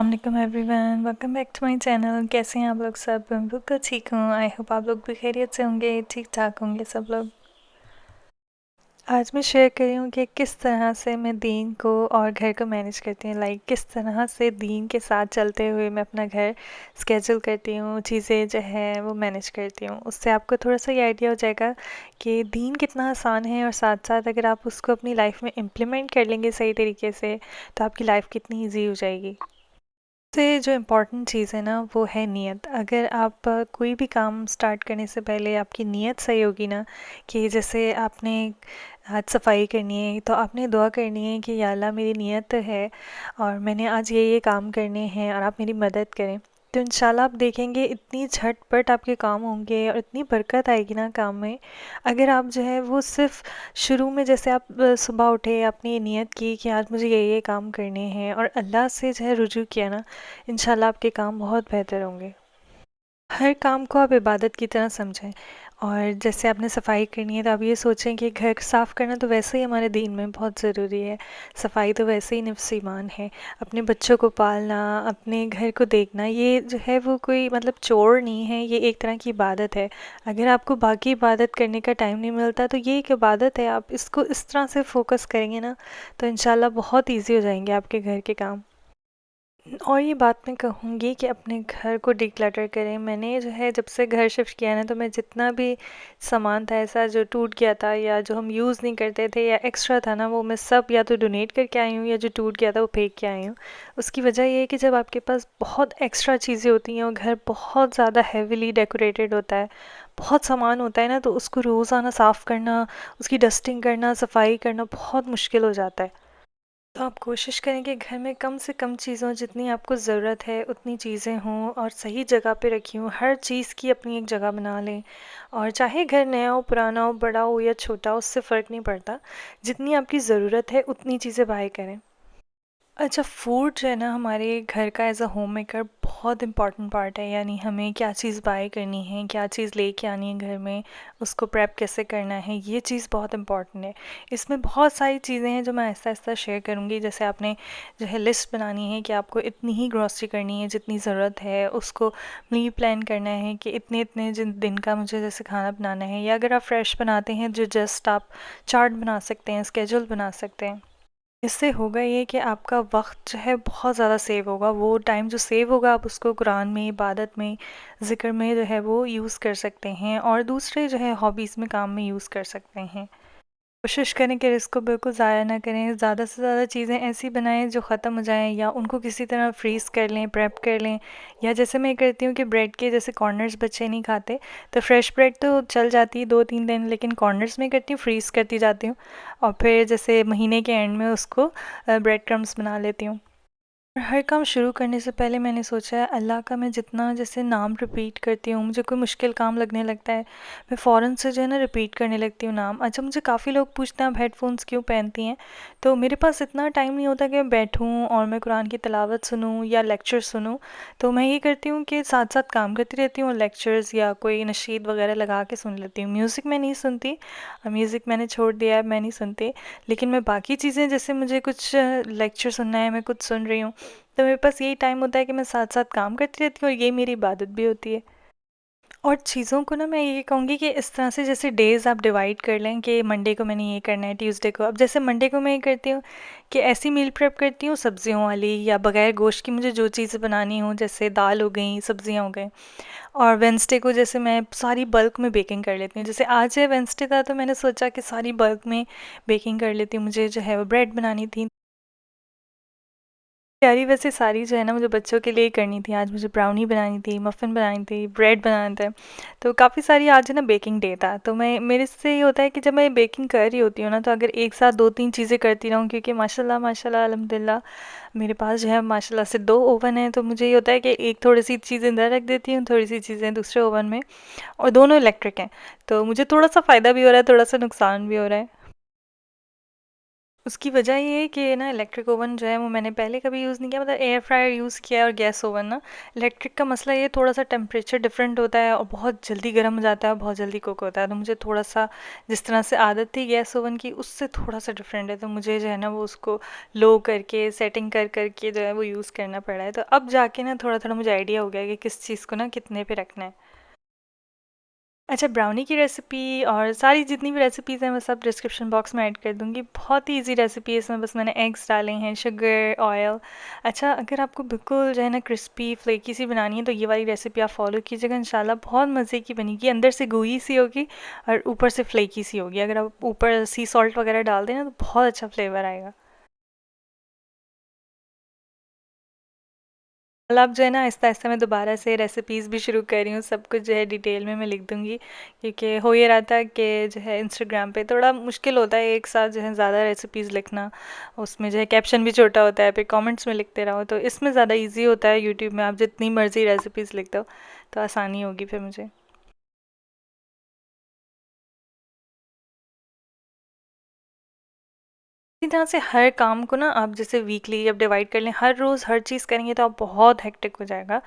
वालेकुम everyone, welcome back to my channel. कैसे हैं आप लोग सब? मैं बिल्कुल ठीक हूँ। आई होप आप लोग भी खैरियत से होंगे, ठीक ठाक होंगे सब लोग। आज मैं शेयर कर रही हूँ कि किस तरह से मैं दीन को और घर को मैनेज करती हूँ। किस तरह से दीन के साथ चलते हुए मैं अपना घर स्केड्यूल करती हूँ, चीज़ें जो है वो मैनेज करती हूँ। उससे आपको थोड़ा सा ये आइडिया हो जाएगा कि दीन कितना आसान है, और साथ साथ अगर आप उसको अपनी लाइफ में इम्प्लीमेंट कर लेंगे सही तरीके से तो आपकी लाइफ कितनी ईजी हो जाएगी। से जो इम्पॉर्टेंट चीज़ है ना वो है नीयत। अगर आप कोई भी काम स्टार्ट करने से पहले आपकी नीयत सही होगी ना, कि जैसे आपने आज सफाई करनी है तो आपने दुआ करनी है कि या अल्लाह मेरी नीयत है और मैंने आज ये काम करने हैं और आप मेरी मदद करें, तो इंशाल्लाह आप देखेंगे इतनी झटपट आपके काम होंगे और इतनी बरकत आएगी ना काम में। अगर आप जो है वो सिर्फ शुरू में जैसे आप सुबह उठे, आपने ये नियत की कि आज मुझे ये काम करने हैं और अल्लाह से जो है रुजू किया ना, इंशाल्लाह आपके काम बहुत बेहतर होंगे। हर काम को आप इबादत की तरह समझें। और जैसे आपने सफाई करनी है तो आप ये सोचें कि घर साफ़ करना तो वैसे ही हमारे दीन में बहुत ज़रूरी है। सफाई तो वैसे ही नफ्स ईमान है। अपने बच्चों को पालना, अपने घर को देखना, ये जो है वो कोई मतलब चोर नहीं है, ये एक तरह की इबादत है। अगर आपको बाकी इबादत करने का टाइम नहीं मिलता तो ये एक इबादत है। आप इसको इस तरह से फोकस करेंगे ना तो इंशाल्लाह बहुत ईजी हो जाएंगे आपके घर के काम। और ये बात मैं कहूँगी कि अपने घर को डिक्लटर करें। मैंने जो है जब से घर शिफ्ट किया है ना, तो मैं जितना भी सामान था ऐसा जो टूट गया था या जो हम यूज़ नहीं करते थे या एक्स्ट्रा था ना, वो मैं सब या तो डोनेट करके आई हूँ या जो टूट गया था वो फेंक के आई हूँ। उसकी वजह ये है कि जब आपके पास बहुत एक्स्ट्रा चीज़ें होती हैं और घर बहुत ज़्यादा हैवीली डेकोरेटेड होता है, बहुत सामान होता है ना, तो उसको रोज़ाना साफ़ करना, उसकी डस्टिंग करना, सफाई करना बहुत मुश्किल हो जाता है। तो आप कोशिश करें कि घर में कम से कम चीज़ें, जितनी आपको ज़रूरत है उतनी चीज़ें हों और सही जगह पे रखी हों। हर चीज़ की अपनी एक जगह बना लें। और चाहे घर नया हो, पुराना हो, बड़ा हो या छोटा हो, उससे फ़र्क नहीं पड़ता। जितनी आपकी ज़रूरत है उतनी चीज़ें बाय करें। अच्छा, फूड जो है ना हमारे घर का एज़ अ होम मेकर बहुत इम्पॉर्टेंट पार्ट है। यानी हमें क्या चीज़ बाय करनी है, क्या चीज़ लेके आनी है घर में, उसको प्रेप कैसे करना है, ये चीज़ बहुत इम्पॉर्टेंट है। इसमें बहुत सारी चीज़ें हैं जो मैं आहिस्ता आहिस्ता शेयर करूँगी। जैसे आपने जो है लिस्ट बनानी है कि आपको इतनी ही ग्रॉसरी करनी है जितनी ज़रूरत है, उसको मील प्लान करना है कि इतने इतने जिन दिन का मुझे जैसे खाना बनाना है। या अगर आप फ्रेश बनाते हैं जो जस्ट आप चार्ट बना सकते हैं, स्केजूल बना सकते हैं। इससे होगा ये कि आपका वक्त जो है बहुत ज़्यादा सेव होगा। वो टाइम जो सेव होगा आप उसको कुरान में, इबादत में, ज़िक्र में जो है वो यूज़ कर सकते हैं और दूसरे जो है हॉबीज़ में, काम में यूज़ कर सकते हैं। कोशिश करें कि इसको बिल्कुल ज़ाया ना करें। ज़्यादा से ज़्यादा चीज़ें ऐसी बनाएं जो ख़त्म हो जाएं, या उनको किसी तरह फ्रीज़ कर लें, प्रेप कर लें। या जैसे मैं करती हूँ कि ब्रेड के जैसे कॉर्नर्स बच्चे नहीं खाते, तो फ्रेश ब्रेड तो चल जाती है 2-3 दिन, लेकिन कॉर्नर्स में करती हूँ, फ्रीज़ करती जाती हूँ और फिर जैसे महीने के एंड में उसको ब्रेड क्रम्स बना लेती हूँ। हर काम शुरू करने से पहले मैंने सोचा है अल्लाह का मैं जितना जैसे नाम रिपीट करती हूँ, मुझे कोई मुश्किल काम लगने लगता है, मैं फ़ौरन से जो है ना रिपीट करने लगती हूँ नाम। अच्छा, मुझे काफ़ी लोग पूछते हैं आप हेडफोन्स क्यों पहनती हैं? तो मेरे पास इतना टाइम नहीं होता कि मैं बैठूँ और मैं कुरान की तिलावत सुनूँ या लेक्चर सुनूँ। तो मैं ये करती हूँ कि साथ साथ काम करती रहती हूँ, लेक्चर्स या कोई नशीद वगैरह लगा के सुन लेती हूँ। म्यूज़िक मैं नहीं सुनती, म्यूज़िक मैंने छोड़ दिया है, मैं नहीं सुनती। लेकिन मैं बाकी चीज़ें, जैसे मुझे कुछ लेक्चर सुनना है, मैं कुछ सुन रही हूँ, तो मेरे पास यही टाइम होता है कि मैं साथ साथ काम करती रहती हूँ और ये मेरी इबादत भी होती है। और चीज़ों को ना मैं ये कहूँगी कि इस तरह से जैसे डेज़ आप डिवाइड कर लें कि मंडे को मैंने ये करना है, ट्यूसडे को। अब जैसे मंडे को मैं ये करती हूँ कि ऐसी मील प्रेप करती हूँ सब्जियों वाली या बगैर गोश्त की, मुझे जो चीज़ें बनानी हो, जैसे दाल हो गई, सब्जियाँ हो गई। और वेंसडे को जैसे मैं सारी बल्क में बेकिंग कर लेती हूँ। जैसे आज है वेंसडे था तो मैंने सोचा कि सारी बल्क में बेकिंग कर लेती हूँ। मुझे जो है वो ब्रेड बनानी थी, तैयारी वैसे सारी जो है ना मुझे बच्चों के लिए ही करनी थी। आज मुझे ब्राउनी बनानी थी, मफ़िन बनानी थी, ब्रेड बनाना था। तो काफ़ी सारी आज है ना बेकिंग डे था। तो मैं, मेरे से ये होता है कि जब मैं बेकिंग कर रही होती हूँ ना, तो अगर एक साथ 2-3 चीज़ें करती रहूँ, क्योंकि माशाल्लाह माशाल्लाह अल्हम्दुलिल्लाह मेरे पास जो है माशाल्लाह से 2 ओवन हैं, तो मुझे ये होता है कि एक थोड़ी-सी चीज़ें इधर रख देती हूँ, थोड़ी-सी चीज़ें दूसरे ओवन में, और दोनों इलेक्ट्रिक हैं। तो मुझे थोड़ा-सा फ़ायदा भी हो रहा है, थोड़ा-सा नुकसान भी हो रहा है। उसकी वजह ये है कि ना इलेक्ट्रिक ओवन जो है वो मैंने पहले कभी यूज़ नहीं किया, मतलब एयर फ्रायर यूज़ किया है और गैस ओवन ना। इलेक्ट्रिक का मसला ये थोड़ा सा टेम्परेचर डिफरेंट होता है और बहुत जल्दी गर्म हो जाता है और बहुत जल्दी कुक होता है, तो मुझे थोड़ा सा जिस तरह से आदत थी गैस ओवन की उससे थोड़ा सा डिफरेंट है, तो मुझे जो है ना वो उसको लो करके सेटिंग कर करके जो है वो यूज़ करना पड़ा है। तो अब जाके ना थोड़ा थोड़ा मुझे आइडिया हो गया कि किस चीज़ को ना कितने पे रखना है। अच्छा, ब्राउनी की रेसिपी और सारी जितनी भी रेसिपीज़ हैं मैं सब डिस्क्रिप्शन बॉक्स में ऐड कर दूँगी। बहुत ही ईज़ी रेसिपी है, इसमें बस मैंने एग्स डाले हैं, शुगर, ऑयल। अच्छा, अगर आपको बिल्कुल जो है ना क्रिस्पी फ्लेकी सी बनानी है तो ये वाली रेसिपी आप फ़ॉलो कीजिएगा, इंशाल्लाह बहुत मज़े की बनेगी। अंदर से gooey सी होगी और ऊपर से फ्लेकी सी होगी। अगर आप ऊपर सी सॉल्ट वगैरह डाल दें ना तो बहुत अच्छा फ्लेवर आएगा। कल आप जो है ना आहिस्ता-आहिस्ता मैं दोबारा से रेसिपीज़ भी शुरू कर रही हूँ, सब कुछ जो है डिटेल में मैं लिख दूँगी, क्योंकि हो ये रहा था कि जो है इंस्टाग्राम पे थोड़ा मुश्किल होता है एक साथ जो है ज़्यादा रेसिपीज़ लिखना, उसमें जो है कैप्शन भी छोटा होता है, फिर कमेंट्स में लिखते रहो, तो इसमें ज़्यादा ईज़ी होता है यूट्यूब में आप जितनी मर्ज़ी रेसिपीज़ लिख दो, तो आसानी होगी फिर मुझे। इसी तरह से हर काम को ना आप जैसे वीकली जब डिवाइड कर लें, हर रोज़ हर चीज़ करेंगे तो आप बहुत हेक्टिक हो जाएगा।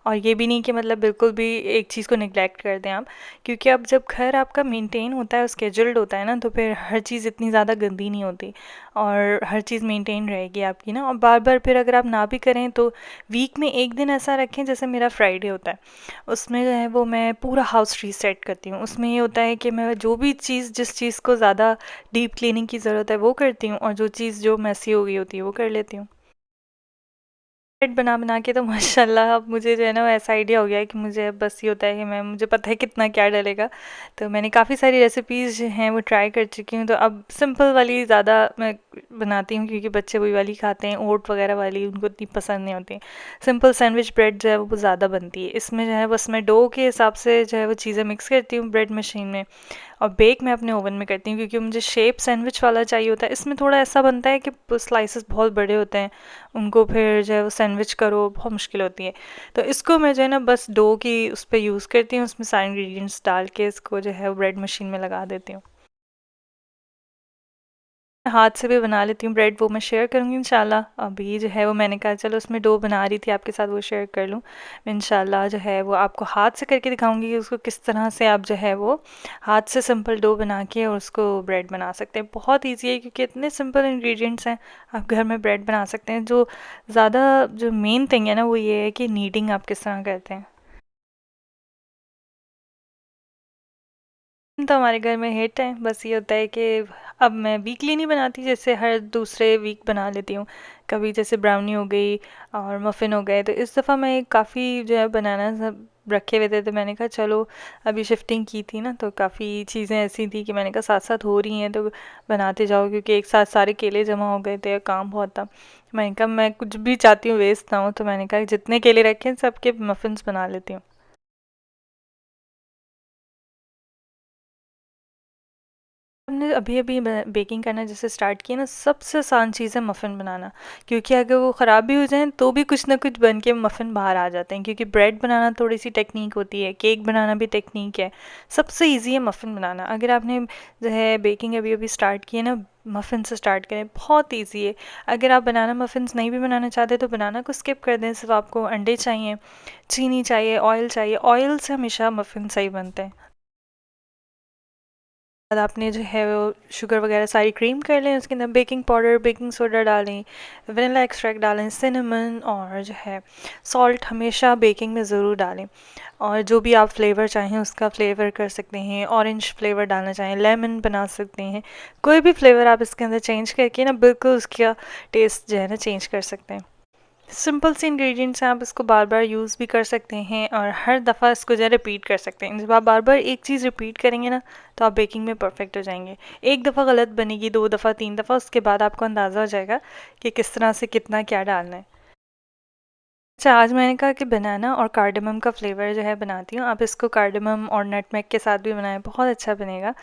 और ये भी नहीं कि मतलब बिल्कुल भी एक चीज़ को निगलेक्ट कर दें आप, क्योंकि अब जब घर आपका मेंटेन होता है, स्केड्यूल्ड होता है ना, तो फिर हर चीज़ इतनी ज़्यादा गंदी नहीं होती और हर चीज़ मेंटेन रहेगी आपकी ना। और बार बार फिर अगर आप ना भी करें तो वीक में एक दिन ऐसा रखें, जैसे मेरा फ्राइडे होता है, उसमें जो है वो मैं पूरा हाउस रीसेट करती हूँ। उसमें ये होता है कि मैं जो भी चीज़ जिस चीज़ को ज़्यादा डीप क्लीनिंग की ज़रूरत है वो करती हूँ और जो चीज़ जो मेसी हो गई होती है वो कर लेती हूँ। ब्रेड बना बना के तो माशाल्लाह अब मुझे जो है ना वो ऐसा आइडिया हो गया है कि मुझे अब बस ये होता है कि मैं मुझे पता है कितना क्या डलेगा। तो मैंने काफ़ी सारी रेसिपीज़ जो हैं वो ट्राई कर चुकी हूँ, तो अब सिंपल वाली ज़्यादा मैं बनाती हूँ, क्योंकि बच्चे वही वाली खाते हैं, ओट वगैरह वाली उनको इतनी पसंद नहीं होती। सिंपल सैंडविच ब्रेड जो है वो ज़्यादा बनती है, इसमें जो है बस मैं डो के हिसाब से जो है वो चीज़ें मिक्स करती हूँ ब्रेड मशीन में, और बेक मैं अपने ओवन में करती हूँ, क्योंकि मुझे शेप सैंडविच वाला चाहिए होता है। इसमें थोड़ा ऐसा बनता है कि स्लाइसेस बहुत बड़े होते हैं, उनको फिर जो है वो सैंडविच करो बहुत मुश्किल होती है। तो इसको मैं जो है ना बस डो की उस पर यूज़ करती हूँ, उसमें सारे इंग्रेडिएंट्स डाल के इसको जो है वो ब्रेड मशीन में लगा देती हूँ। हाथ से भी बना लेती हूँ ब्रेड, वो मैं शेयर करूँगी इंशाल्लाह। अभी जो है वो मैंने कहा चलो उसमें डो बना रही थी आपके साथ वो शेयर कर लूँ। मैं इंशाल्लाह जो है वो आपको हाथ से करके दिखाऊंगी कि उसको किस तरह से आप जो है वो हाथ से सिंपल डो बना के और उसको ब्रेड बना सकते हैं। बहुत ईजी है क्योंकि इतने सिंपल इंग्रेडिएंट्स हैं, आप घर में ब्रेड बना सकते हैं। जो ज़्यादा जो मेन थिंग है ना वो ये है कि नीडिंग आप किस तरह करते हैं। तो हमारे घर में हिट है, बस ये होता है कि अब मैं वीकली नहीं बनाती, जैसे हर दूसरे वीक बना लेती हूँ। कभी जैसे ब्राउनी हो गई और मफ़िन हो गए, तो इस दफ़ा मैं काफ़ी जो है बनाना सब रखे हुए थे, तो मैंने कहा चलो अभी शिफ्टिंग की थी ना तो काफ़ी चीज़ें ऐसी थी कि मैंने कहा साथ साथ हो रही हैं तो बनाते जाओ, क्योंकि एक साथ सारे केले जमा हो गए थे, काम बहुत था। मैंने कहा मैं कुछ भी चाहती हूँ वेस्ट ना हो, तो मैंने कहा जितने केले रखे हैं सबके मफ़िन्स बना लेती हूँ। हमने अभी-अभी बेकिंग करना जैसे स्टार्ट किया ना, सबसे आसान चीज़ है मफ़िन बनाना, क्योंकि अगर वो ख़राब भी हो जाएँ तो भी कुछ ना कुछ बन के मफ़िन बाहर आ जाते हैं, क्योंकि ब्रेड बनाना थोड़ी-सी टेक्निक होती है, केक बनाना भी टेक्निक है। सबसे ईज़ी है मफ़िन बनाना। अगर आपने जो है बेकिंग अभी-अभी स्टार्ट की है ना, मफ़िन से स्टार्ट करें, बहुत ईज़ी है। अगर आप बनाना मफ़िन्स नहीं भी बनाना चाहते तो बनाना को स्किप कर दें, सिर्फ़ आपको अंडे चाहिए, चीनी चाहिए, ऑयल चाहिए। ऑयल से हमेशा मफ़िन सही बनते हैं। बाद आपने जो है वो शुगर वगैरह सारी क्रीम कर लें, उसके अंदर बेकिंग पाउडर, बेकिंग सोडा डालें, वनीला एक्सट्रैक्ट डालें, सिनेमन और जो है सॉल्ट हमेशा बेकिंग में ज़रूर डालें। और जो भी आप फ्लेवर चाहें उसका फ्लेवर कर सकते हैं, ऑरेंज फ्लेवर डालना चाहें लेमन बना सकते हैं, कोई भी फ्लेवर आप इसके अंदर चेंज करके ना बिल्कुल उसका टेस्ट जो है ना चेंज कर सकते हैं। सिंपल से इंग्रेडिएंट्स हैं, आप इसको बार बार यूज़ भी कर सकते हैं और हर दफ़ा इसको जो है रिपीट कर सकते हैं। जब आप बार बार एक चीज़ रिपीट करेंगे ना तो आप बेकिंग में परफेक्ट हो जाएंगे। एक दफ़ा गलत बनेगी, दो दफ़ा, तीन दफ़ा, उसके बाद आपको अंदाज़ा हो जाएगा कि किस तरह से कितना क्या डालना है। अच्छा, आज मैंने कहा कि बनाना और कार्डमम का फ्लेवर जो है बनाती हूँ। आप इसको कार्डमम और नटमेग के साथ भी बनाएं, बहुत अच्छा बनेगा।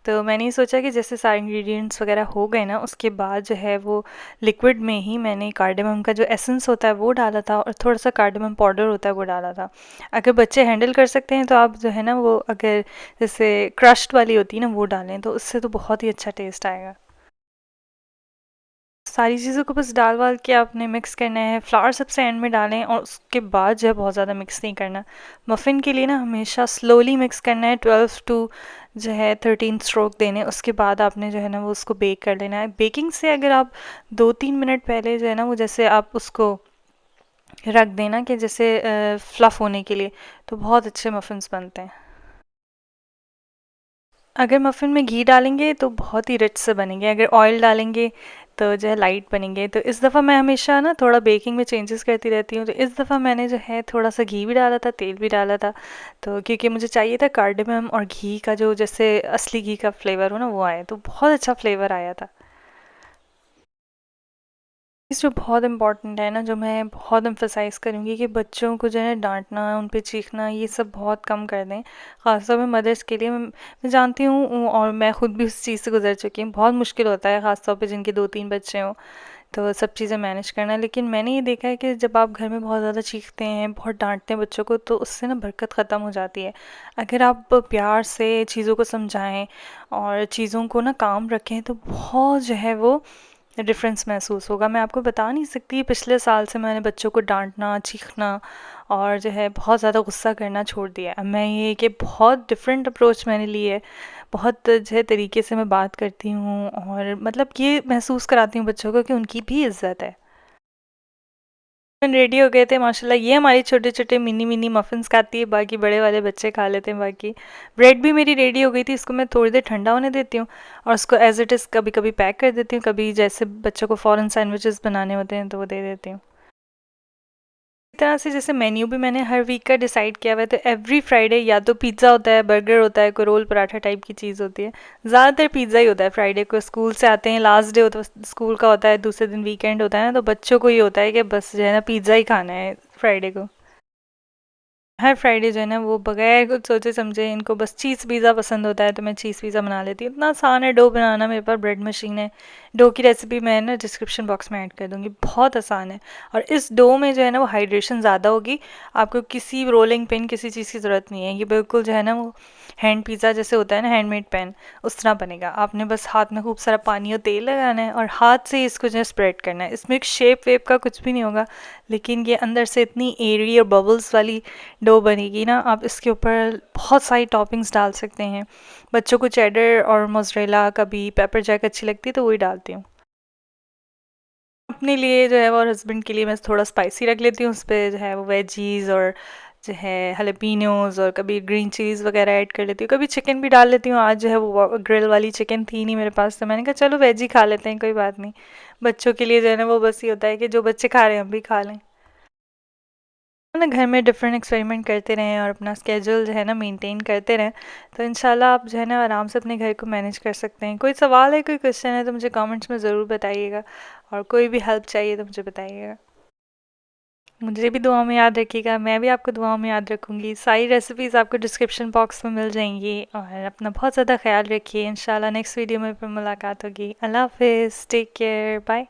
तो मैंने ये सोचा कि जैसे सारे इंग्रेडिएंट्स वगैरह हो गए ना, उसके बाद जो है वो लिक्विड में ही मैंने कार्डमम का जो एसेंस होता है वो डाला था और थोड़ा सा कार्डमम पाउडर होता है वो डाला था। अगर बच्चे हैंडल कर सकते हैं तो आप जो है ना वो अगर जैसे क्रश्ड वाली होती है ना वो डालें, तो उससे तो बहुत ही अच्छा टेस्ट आएगा। सारी चीज़ों को बस डाल वाल के आपने मिक्स करना है। फ्लावर सबसे एंड में डालें और उसके बाद जो है बहुत ज़्यादा मिक्स नहीं करना। मफ़िन के लिए ना हमेशा स्लोली मिक्स करना है, 12 टू जो है 13 स्ट्रोक देने। उसके बाद आपने जो है ना वो उसको बेक कर लेना है। बेकिंग से अगर आप 2-3 मिनट पहले जो है ना वो जैसे आप उसको रख देना कि जैसे फ्लफ़ होने के लिए, तो बहुत अच्छे मफ़िन्स बनते हैं। अगर मफ़िन में घी डालेंगे तो बहुत ही रिच से बनेंगे, अगर ऑयल डालेंगे तो जो है लाइट बनेंगे। तो इस दफ़ा मैं हमेशा ना थोड़ा बेकिंग में चेंजेस करती रहती हूँ, तो इस दफ़ा मैंने जो है थोड़ा सा घी भी डाला था, तेल भी डाला था, तो क्योंकि मुझे चाहिए था कार्डेमम और घी का जो जैसे असली घी का फ्लेवर हो ना वो आए, तो बहुत अच्छा फ्लेवर आया था। चीज़ जो बहुत इम्पॉर्टेंट है ना, जो मैं बहुत एम्फसाइज़ करूँगी कि बच्चों को जो है डाँटना, उन पे चीखना, ये सब बहुत कम कर दें। ख़ासतौर में मदर्स के लिए मैं जानती हूँ और मैं खुद भी उस चीज़ से गुज़र चुकी हूँ। बहुत मुश्किल होता है ख़ास तौर पे जिनके 2-3 बच्चे हों, तो सब चीज़ें मैनेज करना। लेकिन मैंने ये देखा है कि जब आप घर में बहुत ज़्यादा चीखते हैं, बहुत डाँटते हैं बच्चों को, तो उससे ना बरकत ख़त्म हो जाती है। अगर आप प्यार से चीज़ों को समझाएँ और चीज़ों को ना काम रखें, तो बहुत जो है वो डिफ़रेंस महसूस होगा। मैं आपको बता नहीं सकती, पिछले साल से मैंने बच्चों को डाँटना, चीखना और जो है बहुत ज़्यादा गुस्सा करना छोड़ दिया है। अब मैं ये कि बहुत डिफ़रेंट अप्रोच मैंने ली है, बहुत जो है तरीके से मैं बात करती हूँ और मतलब ये महसूस कराती हूँ बच्चों को कि उनकी भी इज़्ज़त है। रेडी हो गए थे माशाल्लाह। ये हमारी छोटे-छोटे मिनी-मिनी मफ़िन्स खाती है, बाकी बड़े वाले बच्चे खा लेते हैं बाकी। ब्रेड भी मेरी रेडी हो गई थी, इसको मैं थोड़ी देर ठंडा होने देती हूँ और उसको एज़ इट इज़ कभी-कभी पैक कर देती हूँ, कभी जैसे बच्चों को फ़ौरन सैंडविचेस बनाने होते हैं तो वो दे देती हूँ। इस तरह से जैसे मेन्यू भी मैंने हर वीक का डिसाइड किया हुआ है, तो एवरी फ्राइडे या तो पिज़्ज़ा होता है, बर्गर होता है, कोई रोल पराठा टाइप की चीज़ होती है। ज़्यादातर पिज़्ज़ा ही होता है फ्राइडे को, स्कूल से आते हैं, लास्ट डे होता है स्कूल का होता है, दूसरे दिन वीकेंड होता है ना, तो बच्चों को ये होता है कि बस जो है ना पिज़्ज़ा ही खाना है फ्राइडे को। हर फ्राइडे जो है ना वो बगैर कुछ सोचे समझे इनको बस चीज़ पिज़्ज़ा पसंद होता है, तो मैं चीज़ पिज़्ज़ा बना लेती हूँ। इतना आसान है डो बनाना, मेरे पास ब्रेड मशीन है। डो की रेसिपी मैं ना डिस्क्रिप्शन बॉक्स में ऐड कर दूँगी, बहुत आसान है। और इस डो में जो है ना वो हाइड्रेशन ज़्यादा होगी, आपको किसी रोलिंग पिन किसी चीज़ की ज़रूरत नहीं है। ये बिल्कुल जो है ना वो हैंड पिज़्ज़ा जैसे होता है ना, हैंडमेड पैन, उस तरह बनेगा। आपने बस हाथ में खूब सारा पानी और तेल लगाना है और हाथ से इसको जो है स्प्रेड करना है। इसमें एक शेप वेप का कुछ भी नहीं होगा, लेकिन ये अंदर से इतनी एयरी और बबल्स वाली डो बनेगी ना, आप इसके ऊपर बहुत सारी टॉपिंग्स डाल सकते हैं। बच्चों को चेडर और मोज़रेला, कभी पेपर जैक अच्छी लगती है तो वही डालती हूँ। अपने लिए जो है वो और हस्बैंड के लिए मैं थोड़ा स्पाइसी रख लेती हूँ, उस पे जो है वो वेजीज़ और जो है जलापेनोज़ और कभी ग्रीन चिलीज़ वगैरह ऐड कर लेती हूँ। कभी चिकन भी डाल लेती हूँ, आज जो है वो ग्रिल वाली चिकन थी नहीं मेरे पास, तो मैंने कहा चलो वेज ही खा लेते हैं, कोई बात नहीं। बच्चों के लिए जो है ना वो बस ये होता है कि जो बच्चे खा रहे हैं हम भी खा लें। ना घर में डिफरेंट एक्सपेरिमेंट करते रहें और अपना स्केड्यूल जो है ना मेंटेन करते रहें, तो इंशाल्लाह आप जो है ना आराम से अपने घर को मैनेज कर सकते हैं। कोई सवाल है, कोई क्वेश्चन है तो मुझे कमेंट्स में ज़रूर बताइएगा और कोई भी हेल्प चाहिए तो मुझे बताइएगा। मुझे भी दुआ में याद रखिएगा, मैं भी आपको दुआ में याद रखूँगी। सारी रेसिपीज़ आपको डिस्क्रिप्शन बॉक्स में मिल जाएंगी और अपना बहुत ज़्यादा ख्याल रखिए। इंशाल्लाह नेक्स्ट वीडियो में फिर मुलाकात होगी। अल्लाह हाफिज़, टेक केयर, बाय।